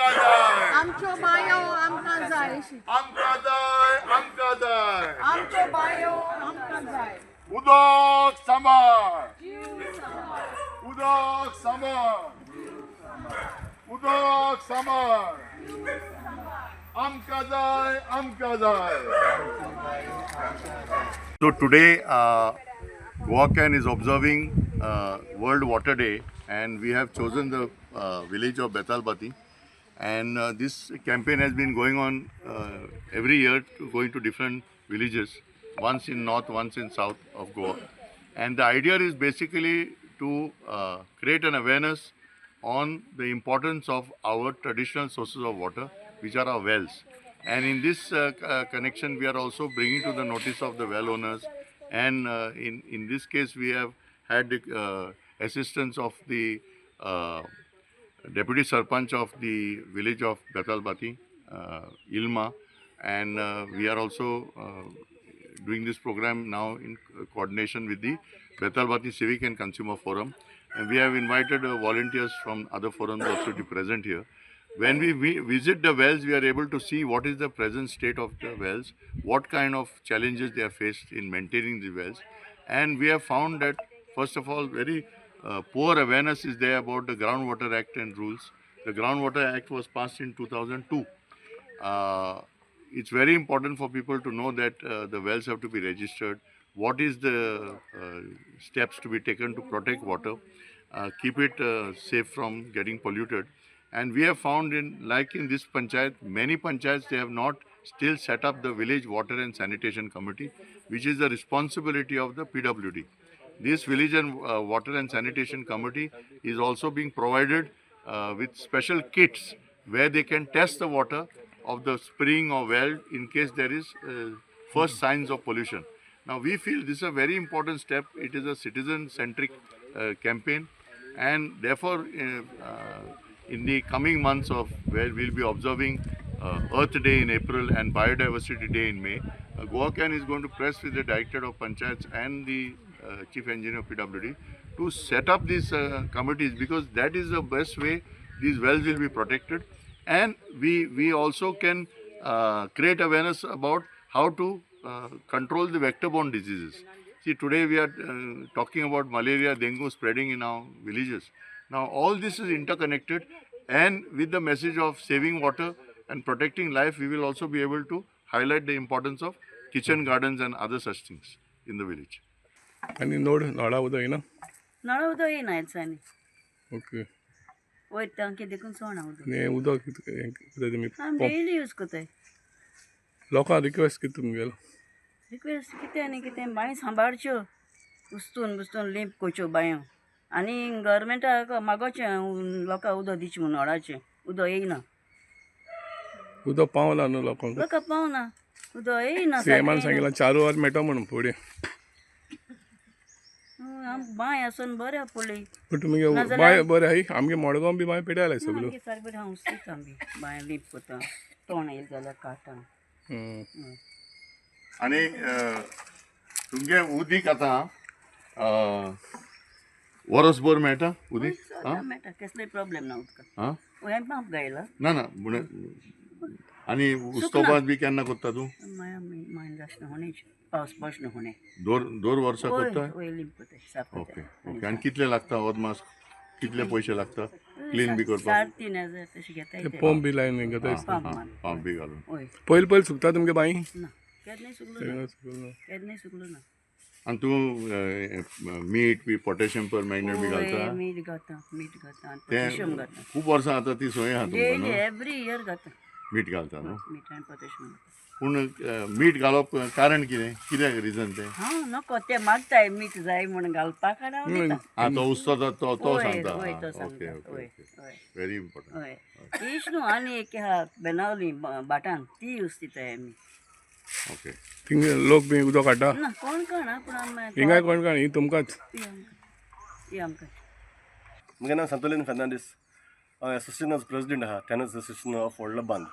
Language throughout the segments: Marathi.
आमकां जाय आमच्यो बायो आमकां जाय आमकां जाय आमकां जाय आमच्यो बायो आमकां जाय उदक सांबाळ उदक सांबाळ उदक सांबाळ आमकां जाय आमकां जाय. So today Goacan is observing World Water Day, and we have chosen the village of Betalbati, and this campaign has been going on every year, going to different villages, once in north, once in south of Goa. And the idea is basically to create an awareness on the importance of our traditional sources of water, which are our wells. And in this connection, we are also bringing to the notice of the well owners. And in this case, we have had the assistance of the Deputy Sarpanch of the village of Betalbati, Ilma, and we are also doing this program now in coordination with the Betalbati Civic and Consumer Forum. And we have invited volunteers from other forums also to be present here. When we visit the wells, we are able to see what is the present state of the wells, what kind of challenges they are faced in maintaining the wells. And we have found that, first of all, very poor awareness is there about the Groundwater Act and rules. The Groundwater Act was passed in 2002. It's very important for people to know that the wells have to be registered. What is the steps to be taken to protect water, keep it safe from getting polluted. And we have found in this panchayat, many panchayats, they have not still set up the village water and sanitation committee, which is the responsibility of the PWD. This village and water and sanitation committee is also being provided with special kits where they can test the water of the spring or well in case there is first signs of pollution. Now we feel this is a very important step. It is a citizen-centric campaign, and therefore in the coming months of where we'll be observing Earth Day in April and Biodiversity Day in May, Goacan is going to press with the Director of Panchayats and the Chief Engineer of PWD to set up these committees, because that is the best way these wells will be protected. And we also can create awareness about how to control the vector-borne diseases. See, today we are talking about malaria, dengue spreading in our villages. Now all this is interconnected, and with the message of saving water and protecting life, we will also be able to highlight the importance of kitchen gardens and other such things in the village. आणि नळा उदक येना नळ उदक येना दिसांनी ओके वयता कितें सोणा उदक हे उदक कितें तुमी आमी डेली यूज कोताय लोकां रिक्वेस्ट कितें तुमगेलो रिक्वेस्ट कितें आनी कितें बांय सांबाळच्यो उस्तून बुस्तून लिंप कोच्यो बांयो आनी गव्हर्मेंटाक मागोचें लोकांक उदक दिवचें म्हूण नळाचें उदक येयना उदक पावना न्हू लोकांक लोकांक पावना उदक येयना सीएमान सांगिल्लें 4 वर मेळटा म्हणून फुडें बांय आसून बरें पडली पूण तुमगे बांय बरें आहाय आमगे मडगांव बी बांय पेड्यालाय सगळ्यो सारकें बरें हांव उस्तीत आमी बांय लिंप कोता तोंड येयलें जाल्यार काडटा आणि तुमगे उदीक आतां वरसभर मेळटा उदीक मेळटा कसलोय प्रॉब्लेम ना उदकाक आं हें पंप गायला ना ना आणि उस्तोबाद बी केन्ना करता तूं मायन जास्त होणे पावस पडना होणे दोर वर्सां करता वय लिंप कोताय साफ ओके ओके आनी कितले लागता अदमास कितले पयशे लागता क्लीन बी करपाक 3,500 तशें घेताय ते पंप बी लायन घेताय पंप बी घालून वय पयलीं सुकता तुमगे बांय ना केन्नाय सुकलो ना आनी तूं मीठ बी पोटॅशियम पर मॅग्नेट बी घालता मीठ घालता आनी तें पोटॅशियम घालता खूब वर्सां आतां ती सोय आहा तुमकां डेली न्हू एवरी इयर घालता मीठ घालता न्हू मीठ आनी पोटॅशियम पूण मीठ घालप कारण कितें कित्याक रिजन तें हांव नको ते मागताय मीठ जाय म्हण घालपाक आनी हांव दिता तो उस्तो तो सांगता वय तो ओके सांगता ओके वय ओके वय व्हेरी इम्पॉर्टंट हय इश न्हू आनी एक आहा बेनावली बाटान ती यूज दिताय आमी ओके थिंग लोक बी उदक काडटा ना कोण कोण पूण आमी हिंगाय कोण कोण ही तुमकांच ती आमकां म्हजें नांव संतोलिन फेर्नांडीस हांव एसोसिएशन प्रेसिडेंट आहा टेनस एसोसिएशन ऑफ व्हडलो बांद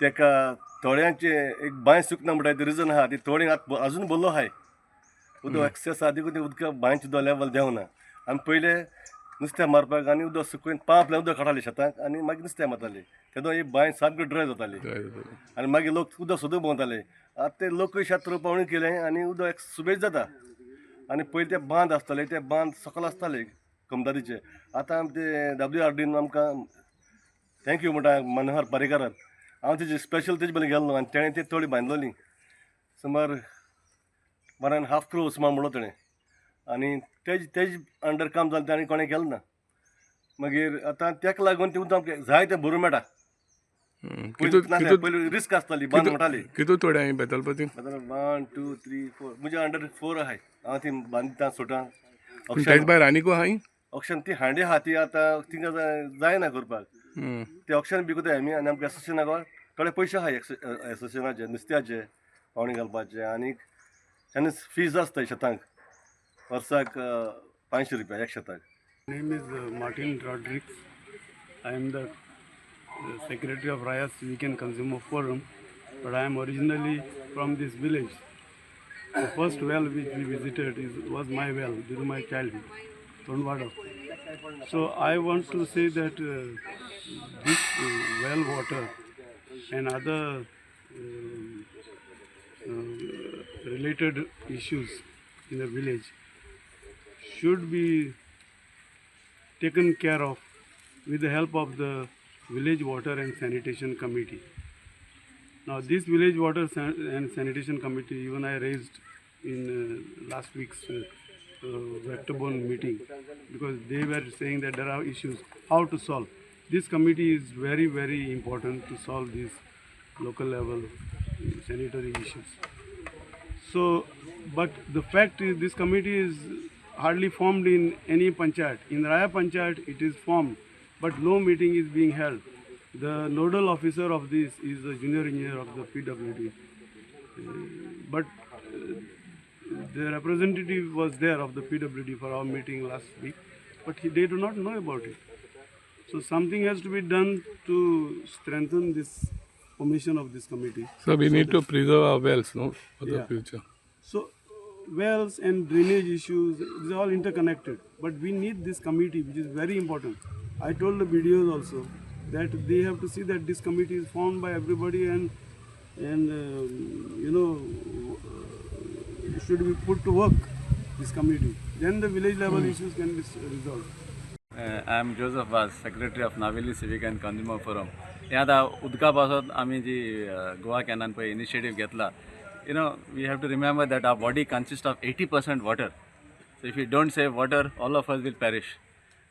तेका थोड्यांचे एक बांय सुकना म्हणटा ते रिजन आहा ती थोड्यांक अजून बरो आहाय उदक एक्सेस आहा देखून ते उदका बांयचो तो लेवल देंवना आमी पयले नुस्तें मारपाक आनी उदक सुकून पांपल्यान उदक काडटाले शेतांक आनी मागीर नुस्तें मारताले तेदो ही बांय सामकी ड्राय जाताली आनी मागीर लोक उदक सोदूंक भोंवताले आतां ते लोकूय शेत रोवपा उणी केलें आनी उदक एक सुबेज जाता आनी पयलीं ते बांद आसताले ते बांद सकयल आसताले कमदादीचे आतां ते WRDन आमकां थँक्यू म्हणटा मनोहर पर्रीकाराक हांव तेजे स्पेशल तेजे बरें गेल्लो आनी तेणें ती तळी बांदलोली सुमार 1.5 crore सुमार म्हणलो तेणें आनी तेज अंडर काम जालें तें आनी कोणें केलें ना मागीर आतां तेका लागून तें उदक आमकां जाय तें भरूं मेळटा पयलीं रिस्क आसताली बांद म्हणटाली कितू थोडे हांवें बेतालपती 1 2 3 4 म्हणजे अंडर 4 आहाय हांव ती बांदता सोटा तेच भायर आनीकू हाय ऑक्शन ती हांडी आहा ती आतां तिंका जायना करपाक ते ऑक्शन बी कोताय आमी आनी आमकां एसोसिएशनाक थोडे पयशे आहाय एसोसिएशनाचे नुस्त्याचे पावणी घालपाचे आनी तेन्ना फीज आसता शेतांक वर्साक 500 रुपया एक शेताक. Name is Martin Rodriguez. I am the secretary of Raya's Weekend Consumer Forum, but I am originally from this village. The first well which we visited was my well during my childhood, Tonwada. So I want to say that this well water and other related issues in the village should be taken care of with the help of the village water and sanitation committee. Now this village water and sanitation committee even I raised in last week's Vectorbone meeting because they were saying that there are issues how to solve. This committee is very important to solve these local level sanitary issues. So but the fact is this committee is hardly formed in any panchayat. In Raya Panchayat it is formed, but no meeting is being held. The nodal officer of this is the junior engineer of the PWD. But the representative was there of the PWD for our meeting last week, but they do not know about it. So something has to be done to strengthen this formation of this committee. So we need to preserve our wells, no, for the future. So wells and drainage issues is all interconnected, but we need this committee which is very important. I told the BDOs also that they have to see that this committee is formed by everybody and should be put to work, this committee. Then the village level issues can be resolved. I am Joseph Vaz, Secretary of Navili Civic and Consumer Forum. ह्या आतां उदका पासत आमी जी गोवा कॅनान पळय इनिशिएटीव घेतला we have to remember that our body consists of 80% water. So if we don't save water, all of us will perish.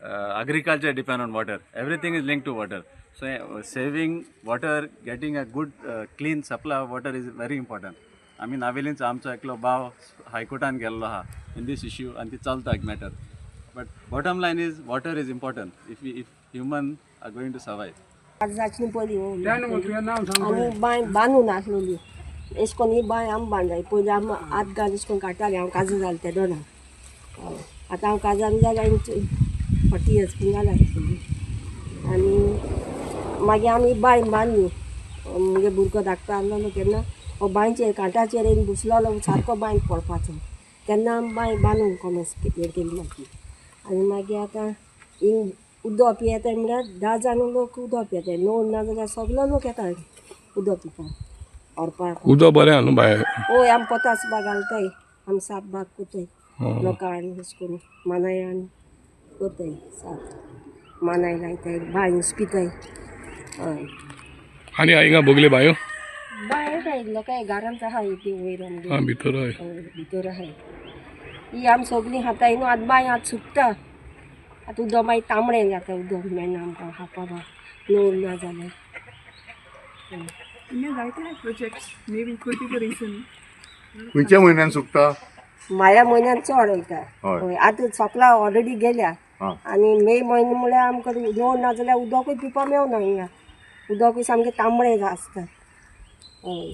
Agriculture depends on water. Everything is linked to water. So saving water, getting a good clean supply of water is very important. आमी नावेलींचो आमचो एकलो भाव हायकोर्टान गेल्लो आहा in this issue and ती चलता एक matter. But bottom line is water is important if human are going to survive. आमी बांय बांदून आसलोली एश कोन ही बांय आमी बांदताय पयलीं आमी आत घाल एश कोन काडटाली हांव काजू जालें ते दोना आतां हांव काजान जालें आनी 40 years बीन जालें आसतली आनी मागीर आमी बांय बांदली मुगे भुरगो धाकटो आहलो केन्ना हो बांयचेर कांटाचेर येवन बसलोलो सारको बांयक पडपाचो तेन्ना आमी बांय बांदूंक कॉमर्स हें केली मागीर आनी मागीर आतां हिंग उदक पियेताय म्हळ्यार 10 जाण लोक उदक पियेताय णव ना जाल्यार सगलो लोक येताय उदक पिवपाक व्हरपाक उदक बरें आहा न्हू भायर हय आमी पोतास बाग घालताय आमी साप बाग कोताय लोकां आनी अशें करून मानाय आनी कोताय साप मानाय लायताय बांय पिताय हय आनी हिंगा बोगले बायो बांय येताय लोकां घरांत आहाय ती वयर हां भितर हय भितर आहाय ही आमी सगळीं खाताय न्हू आतां बांय आतां सुकता आतां उदक मागीर तांबडें जाता उदक मेळना आमकां खावपाक णव ना जाल्यार खंयच्या म्हयन्यान सुकता माया म्हयन्यान चड वयता हय. हय आतां सोंपला ऑलरेडी गेल्या हां. आनी मे म्हयनो म्हळ्यार आमकां णव ना जाल्यार उदकूय पिवपा मेळना हिंगा उदकूय सामकें तांबडें आसता हय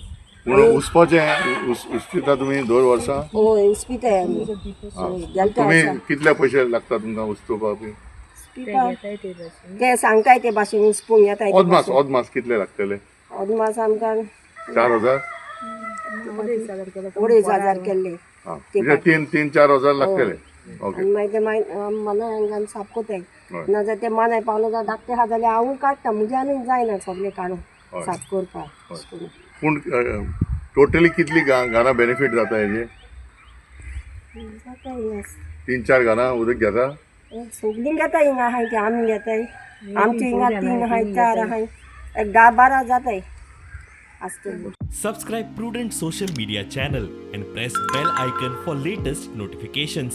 पूण उसपाचें उस्पिता तुमी दर वर्सा हय उस्पिताय आमी गेलता तुमी कितले पयशे लागता तुमकां उस्तोवपाक ते सांगताय ते भाशेन उस्पूंक येताय ओदमास कितले लागतले अदमास आमकां 4,000 2,500 केल्ले म्हणजे 3-4 हजार लागतले ओके आनी मागीर ते मना हांगान साफ कोताय हय. नाजाल्यार ते मानाय पावलो जाल्यार धाकटे आहा जाल्यार हांवूय काडटा म्हज्यानूय जायना सगळें काडून साफ करपाक अशें करून. पूण टोटली कितली घरां बेनिफीट जाता हेजे? जाता हिंगा 3-4 घरां उदक घेता? सगळीं घेता हिंगा आहाय की आमी घेताय आमचे हिंगा 3 आहाय 4 आहाय एक 10-12 जाताय आसतली. Subscribe Prudent social media channel and press bell icon for latest notifications.